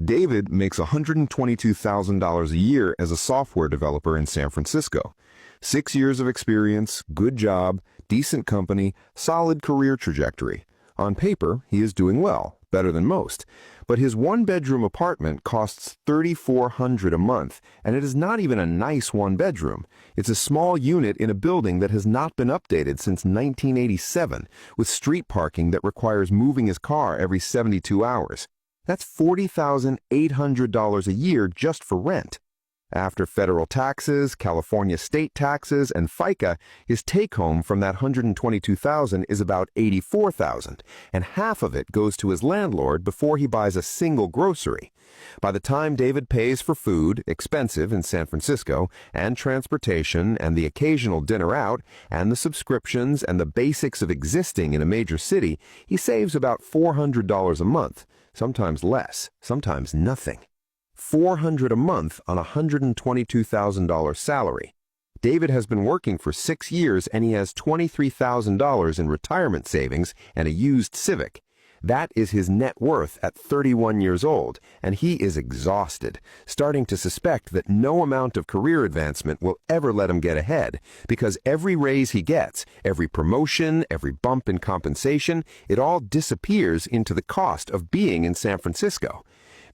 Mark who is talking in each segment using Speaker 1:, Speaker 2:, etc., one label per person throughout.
Speaker 1: David makes $122,000 a year as a software developer in San Francisco. 6 years of experience, good job, decent company, solid career trajectory. On paper, he is doing well, better than most. But his one-bedroom apartment costs $3,400 a month, and it is not even a nice one-bedroom. It's a small unit in a building that has not been updated since 1987, with street parking that requires moving his car every 72 hours. That's $40,800 a year just for rent. After federal taxes, California state taxes, and FICA, his take-home from that $122,000 is about $84,000, and half of it goes to his landlord before he buys a single grocery. By the time David pays for food, expensive in San Francisco, and transportation, and the occasional dinner out, and the subscriptions, and the basics of existing in a major city, he saves about $400 a month, sometimes less, sometimes nothing. $400 a month on a $122,000 salary. David has been working for 6 years and he has $23,000 in retirement savings and a used Civic. That is his net worth at 31 years old, and he is exhausted, starting to suspect that no amount of career advancement will ever let him get ahead, because every raise he gets, every promotion, every bump in compensation, it all disappears into the cost of being in San Francisco.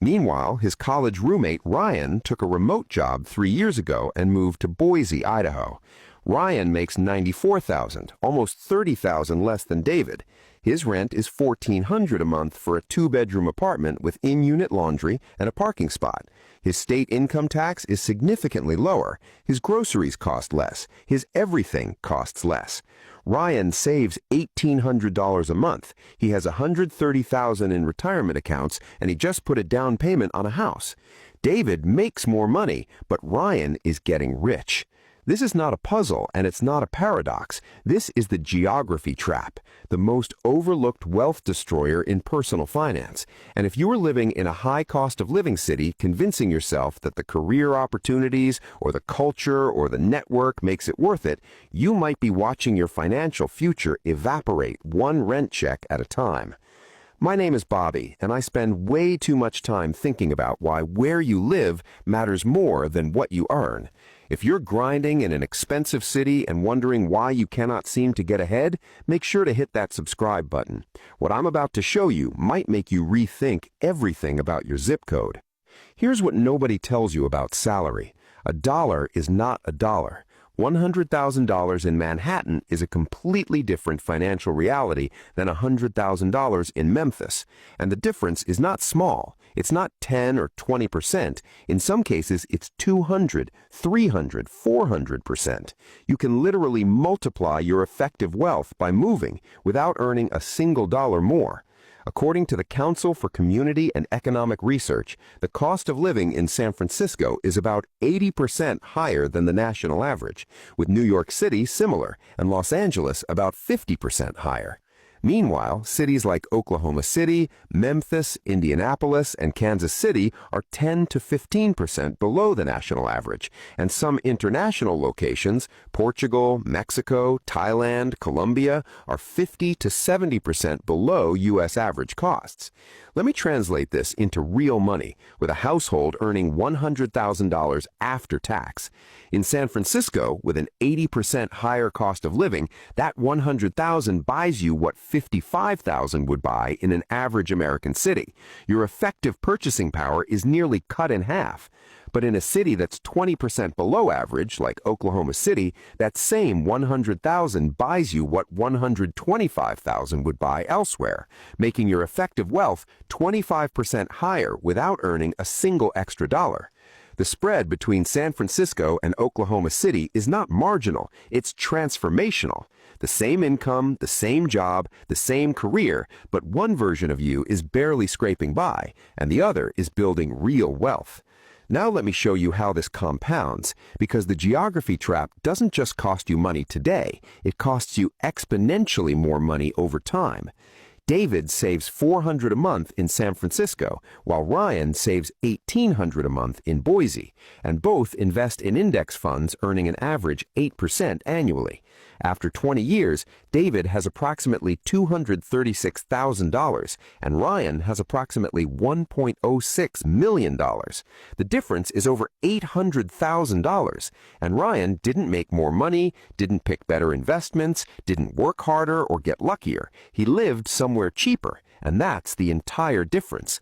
Speaker 1: Meanwhile, his college roommate Ryan took a remote job 3 years ago and moved to Boise, Idaho. Ryan makes $94,000, almost $30,000 less than David. His rent is $1,400 a month for a 2-bedroom apartment with in-unit laundry and a parking spot. His state income tax is significantly lower. His groceries cost less. His everything costs less. Ryan saves $1,800 a month. He has $130,000 in retirement accounts, and he just put a down payment on a house. David makes more money, but Ryan is getting rich. This is not a puzzle, and it's not a paradox. This is the geography trap, the most overlooked wealth destroyer in personal finance. And if you are living in a high cost of living city, convincing yourself that the career opportunities or the culture or the network makes it worth it, you might be watching your financial future evaporate one rent check at a time. My name is Bobby, and I spend way too much time thinking about why where you live matters more than what you earn. If you're grinding in an expensive city and wondering why you cannot seem to get ahead, make sure to hit that subscribe button. What I'm about to show you might make you rethink everything about your zip code. Here's what nobody tells you about salary. A dollar is not a dollar. $100,000 in Manhattan is a completely different financial reality than $100,000 in Memphis. And the difference is not small. It's not 10 or 20%. In some cases, it's 200, 300, 400%. You can literally multiply your effective wealth by moving without earning a single dollar more. According to the Council for Community and Economic Research, the cost of living in San Francisco is about 80% higher than the national average, with New York City similar and Los Angeles about 50% higher. Meanwhile, cities like Oklahoma City, Memphis, Indianapolis, and Kansas City are 10 to 15% below the national average, and some international locations, Portugal, Mexico, Thailand, Colombia, are 50 to 70% below U.S. average costs. Let me translate this into real money, with a household earning $100,000 after tax. In San Francisco, with an 80% higher cost of living, that $100,000 buys you what $55,000 would buy in an average American city. Your effective purchasing power is nearly cut in half. But in a city that's 20% below average, like Oklahoma City, that same $100,000 buys you what $125,000 would buy elsewhere, making your effective wealth 25% higher without earning a single extra dollar. The spread between San Francisco and Oklahoma City is not marginal, it's transformational. The same income, the same job, the same career, but one version of you is barely scraping by, and the other is building real wealth. Now let me show you how this compounds, because the geography trap doesn't just cost you money today, it costs you exponentially more money over time. David saves $400 a month in San Francisco, while Ryan saves $1,800 a month in Boise, and both invest in index funds earning an average 8% annually.
Speaker 2: After 20 years, David has approximately $236,000 and Ryan has approximately $1.06 million. The difference is over $800,000, and Ryan didn't make more money, didn't pick better investments, didn't work harder or get luckier. He lived somewhere cheaper, and that's the entire difference.